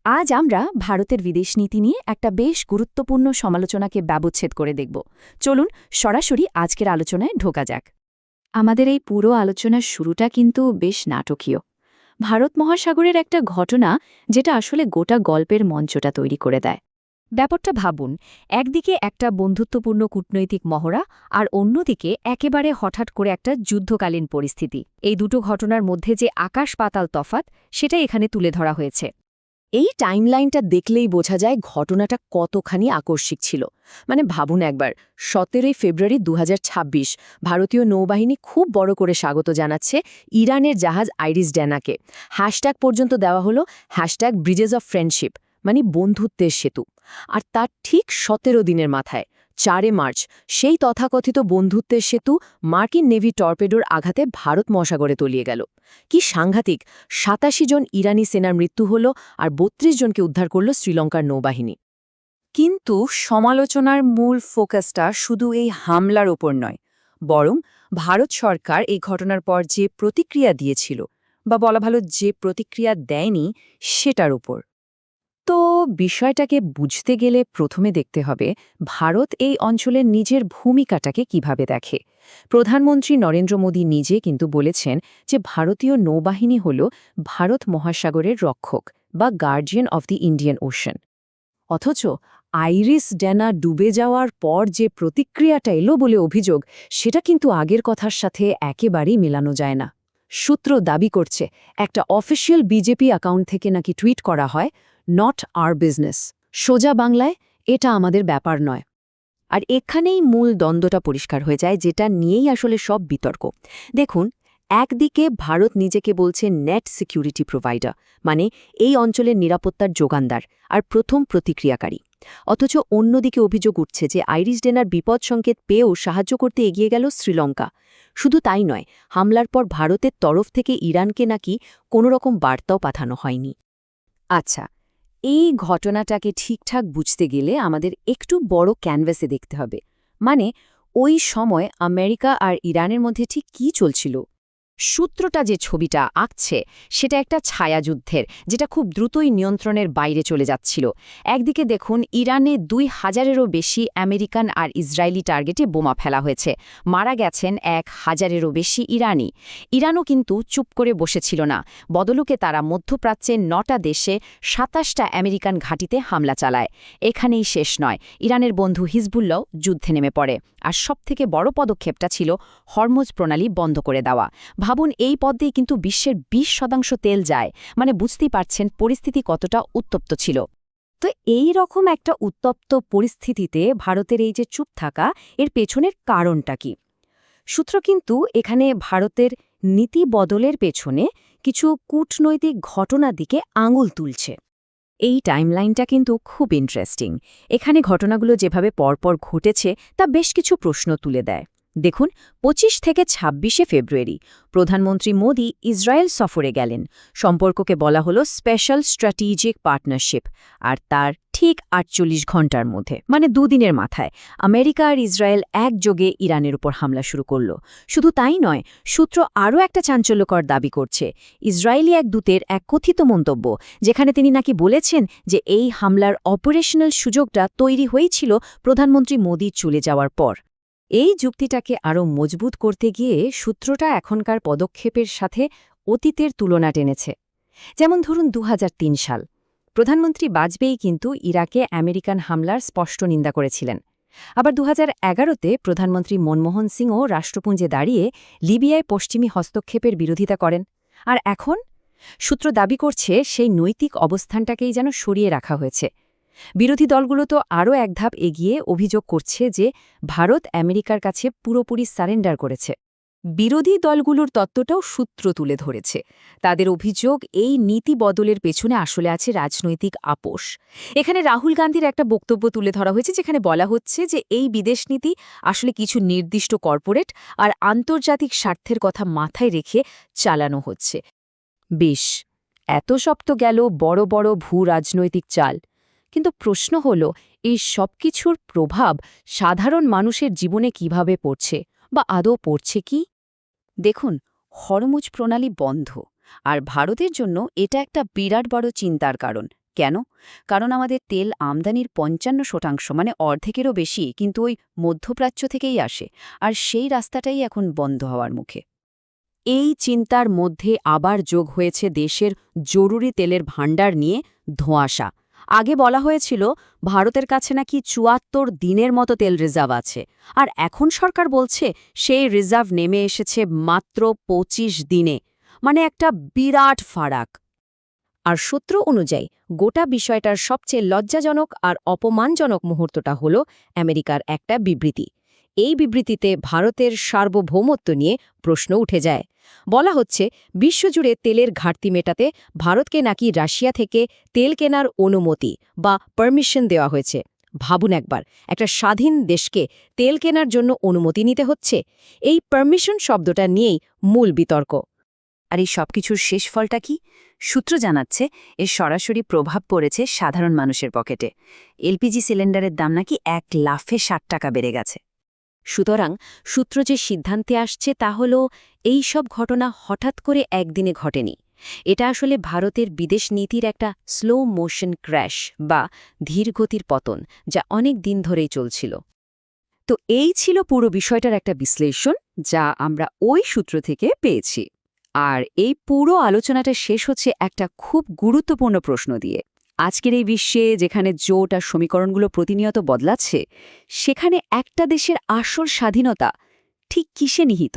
আজ আমরা ভারতের বিদেশ নীতি নিয়ে একটা বেশ গুরুত্বপূর্ণ সমালোচনাকে ব্যবচ্ছেদ করে দেখব। চলুন সরাসরি আজকের আলোচনায় ঢোকা যাক। আমাদের এই পুরো আলোচনার শুরুটা কিন্তু বেশ নাটকীয়। ভারত মহাসাগরের একটা ঘটনা যেটা আসলে গোটা গল্পের মঞ্চটা তৈরি করে দেয়। ব্যাপারটা ভাবুন, একদিকে একটা বন্ধুত্বপূর্ণ কূটনৈতিক মহড়া আর অন্যদিকে একেবারে হঠাৎ করে একটা যুদ্ধকালীন পরিস্থিতি। এই দুটো ঘটনার মধ্যে যে আকাশ পাতাল তফাৎ, সেটা এখানে তুলে ধরা হয়েছে। এই টাইমলাইনটা দেখলেই বোঝা যায় ঘটনাটা কতখানি আকস্মিক ছিল। মানে ভাবুন একবার, 17 ফেব্রুয়ারি 2026 ভারতীয় নৌবাহিনী খুব বড় করে স্বাগত জানাচ্ছে ইরানের জাহাজ আইরিস ড্যানাকে। হ্যাশট্যাগ পর্যন্ত দেওয়া হলো #ব্রিজেস অফ ফ্রেন্ডশিপ, মানে বন্ধুত্বের সেতু। আর তার ঠিক 17 দিনের মাথায় 4 মার্চ সেই তথাকথিত বন্ধুত্বের সেতু মার্কিন নেভি টর্পেডোর আঘাতে ভারত মহাসাগরে তলিয়ে গেল। কি সাংঘাতিক! ৮৭ জন ইরানি সেনার মৃত্যু হল আর ৩২ জনকে উদ্ধার করল শ্রীলঙ্কার নৌবাহিনী। কিন্তু সমালোচনার মূল ফোকাসটা শুধু এই হামলার ওপর নয়, বরং ভারত সরকার এই ঘটনার পর যে প্রতিক্রিয়া দিয়েছিল, বা বলা ভালো যে প্রতিক্রিয়া দেয়নি, সেটার উপর। তো বিষয়টাকে বুঝতে গেলে প্রথমে দেখতে হবে ভারত এই অঞ্চলের নিজের ভূমিকাটাকে কিভাবে দেখে। প্রধানমন্ত্রী নরেন্দ্র মোদী নিজে কিন্তু বলেছেন যে ভারতীয় নৌবাহিনী হল ভারত মহাসাগরের রক্ষক বা guardian of the Indian ocean. অথচ আইরিস ড্যানা ডুবে যাওয়ার পর যে প্রতিক্রিয়াটা এলো বলে অভিযোগ, সেটা কিন্তু আগের কথার সাথে একেবারেই মেলানো যায় না। সূত্র দাবি করছে একটা অফিসিয়াল বিজেপি অ্যাকাউন্ট থেকে নাকি টুইট করা হয়, নট আওয়ার বিজনেস, সোজা বাংলায় এটা আমাদের ব্যাপার নয়। আর এখানেই মূল দ্বন্দ্বটা পরিষ্কার হয়ে যায়, যেটা নিয়েই আসলে সব বিতর্ক। দেখুন, একদিকে ভারত নিজেকে বলছে নেট সিকিউরিটি প্রোভাইডার, মানে এই অঞ্চলের নিরাপত্তার যোগানদার আর প্রথম প্রতিক্রিয়াকারী। অথচ অন্যদিকে অভিযোগ উঠছে যে আইরিস ডেনার বিপদ সংকেত পেয়েও সাহায্য করতে এগিয়ে গেল শ্রীলঙ্কা। শুধু তাই নয়, হামলার পর ভারতের তরফ থেকে ইরানকে নাকি কোনোরকম বার্তাও পাঠানো হয়নি। আচ্ছা, এই ঘটনাটাকে ঠিকঠাক বুঝতে গেলে আমাদের একটু বড় ক্যানভাসে দেখতে হবে। মানে ওই সময় আমেরিকা আর ইরানের মধ্যে ঠিক কী চলছিল। সূত্রটা যে ছবিটা আঁকছে, সেটা একটা ছায়াযুদ্ধের, যেটা খুব দ্রুতই নিয়ন্ত্রণের বাইরে চলে যাচ্ছিল। একদিকে দেখুন, ইরানে ২,০০০-এরও বেশি আমেরিকান আর ইসরায়েলি টার্গেটে বোমা ফেলা হয়েছে, মারা গেছেন ১,০০০-এরও বেশি ইরানি। ইরানও কিন্তু চুপ করে বসেছিল না, বদলুকে তারা মধ্যপ্রাচ্যের ৯টা দেশে ২৭টা আমেরিকান ঘাঁটিতে হামলা চালায়। এখানেই শেষ নয়, ইরানের বন্ধু হিজবুল্লাহ যুদ্ধে নেমে পড়ে। আর সবথেকে বড় পদক্ষেপটা ছিল হরমুজ প্রণালী বন্ধ করে দেওয়া। ভাবুন, এই পথ দিয়ে কিন্তু বিশ্বের ২০% তেল যায়। মানে বুঝতেই পারছেন পরিস্থিতি কতটা উত্তপ্ত ছিল। তো এই রকম একটা উত্তপ্ত পরিস্থিতিতে ভারতের এই যে চুপ থাকা, এর পেছনের কারণটা কি? সূত্র কিন্তু এখানে ভারতের নীতি বদলের পেছনে কিছু কূটনৈতিক ঘটনার দিকে আঙুল তুলছে। এই টাইমলাইনটা কিন্তু খুব ইন্টারেস্টিং। এখানে ঘটনাগুলো যেভাবে পরপর ঘটেছে তা বেশ কিছু প্রশ্ন তুলে দেয়। দেখুন, ২৫ থেকে ২৬ ফেব্রুয়ারি প্রধানমন্ত্রী মোদী ইসরায়েল সফরে গেলেন। সম্পর্ককে বলা হলো স্পেশাল স্ট্র্যাটেজিক পার্টনারশিপ। আর তার ঠিক ৪৮ ঘণ্টার মধ্যে, মানে দুদিনের মাথায়, আমেরিকা আর ইসরায়েল একযোগে ইরানের উপর হামলা শুরু করল। শুধু তাই নয়, সূত্র আরও একটা চাঞ্চল্যকর দাবি করছে। ইসরায়েলি এক দূতের এক কথিত মন্তব্য, যেখানে তিনি নাকি বলেছেন যে এই হামলার অপারেশনাল সুযোগটা তৈরি হয়েছিল প্রধানমন্ত্রী মোদী চলে যাওয়ার পর। এই যুক্তিটাকে আরও মজবুত করতে গিয়ে সূত্রটা এখনকার পদক্ষেপের সাথে অতীতের তুলনা টেনেছে। যেমন ধরুন ২০০৩ সাল, প্রধানমন্ত্রী বাজপেয়ী কিন্তু ইরাকে আমেরিকান হামলার স্পষ্ট নিন্দা করেছিলেন। আবার ২০১১তে প্রধানমন্ত্রী মনমোহন সিংও রাষ্ট্রপুঞ্জে দাঁড়িয়ে লিবিয়ায় পশ্চিমী হস্তক্ষেপের বিরোধিতা করেন। আর এখন সূত্র দাবি করছে সেই নৈতিক অবস্থানটাকেই যেন সরিয়ে রাখা হয়েছে। বিরোধী দলগুলো তো আরও এক ধাপ এগিয়ে অভিযোগ করছে যে ভারত আমেরিকার কাছে পুরোপুরি সারেন্ডার করেছে। বিরোধী দলগুলোর তত্ত্বটাও সূত্র তুলে ধরেছে। তাদের অভিযোগ, এই নীতি বদলের পেছনে আসলে আছে রাজনৈতিক আপোষ। এখানে রাহুল গান্ধীর একটা বক্তব্য তুলে ধরা হয়েছে, যেখানে বলা হচ্ছে যে এই বিদেশ নীতি আসলে কিছু নির্দিষ্ট কর্পোরেট আর আন্তর্জাতিক স্বার্থের কথা মাথায় রেখে চালানো হচ্ছে। বেশ, এত সব তো গেল বড় বড় ভূ-রাজনৈতিক চাল। কিন্তু প্রশ্ন হল, এই সব কিছুর প্রভাব সাধারণ মানুষের জীবনে কিভাবে পড়ছে, বা আদৌ পড়ছে কি? দেখুন, হরমুজ প্রণালী বন্ধ, আর ভারতের জন্য এটা একটা বিরাট বড় চিন্তার কারণ। কেন? কারণ আমাদের তেল আমদানির ৫৫% মানে অর্ধেকেরও বেশি কিন্তু ওই মধ্যপ্রাচ্য থেকেই আসে, আর সেই রাস্তাটাই এখন বন্ধ হওয়ার মুখে। এই চিন্তার মধ্যে আবার যোগ হয়েছে দেশের জরুরি তেলের ভাণ্ডার নিয়ে ধোঁয়াশা। আগে বলা হয়েছিল ভারতের কাছে নাকি ৭৪ দিনের মতো তেল রিজার্ভ আছে, আর এখন সরকার বলছে সেই রিজার্ভ নেমে এসেছে মাত্র ২৫ দিনে। মানে একটা বিরাট ফারাক। আর সূত্র অনুযায়ী গোটা বিষয়টার সবচেয়ে লজ্জাজনক আর অপমানজনক মুহূর্তটা হল আমেরিকার একটা বিবৃতি। এই বিবৃতিতে ভারতের সার্বভৌমত্ব নিয়ে প্রশ্ন উঠে যায়। বলা হচ্ছে বিশ্বজুড়ে তেলের ঘাটতি মেটাতে ভারতকে নাকি রাশিয়া থেকে তেল কেনার অনুমতি বা পারমিশন দেওয়া হয়েছে। ভাবুন একবার, একটা স্বাধীন দেশকে তেল কেনার জন্য অনুমতি নিতে হচ্ছে। এই পারমিশন শব্দটা নিয়েই মূল বিতর্ক। আর এই সবকিছুর শেষ ফলটা কি? সূত্র জানাচ্ছে এর সরাসরি প্রভাব পড়েছে সাধারণ মানুষের পকেটে। এলপিজি সিলিন্ডারের দাম নাকি ১ লাফে ৬০ টাকা বেড়ে গেছে। সুতরাং সূত্র যে সিদ্ধান্তে আসছে তা হল এই সব ঘটনা হঠাৎ করে একদিনে ঘটেনি। এটা আসলে ভারতের বিদেশ নীতির একটা স্লো মোশন ক্র্যাশ বা ধীরগতির পতন, যা অনেক দিন ধরেই চলছিল। তো এই ছিল পুরো বিষয়টার একটা বিশ্লেষণ, যা আমরা ওই সূত্র থেকে পেয়েছি। আর এই পুরো আলোচনাটা শেষ হচ্ছে একটা খুব গুরুত্বপূর্ণ প্রশ্ন দিয়ে। আজকের এই বিশ্বে যেখানে জোট আর সমীকরণগুলো প্রতিনিয়ত বদলাচ্ছে, সেখানে একটা দেশের আসল স্বাধীনতা ঠিক কিসে নিহিত?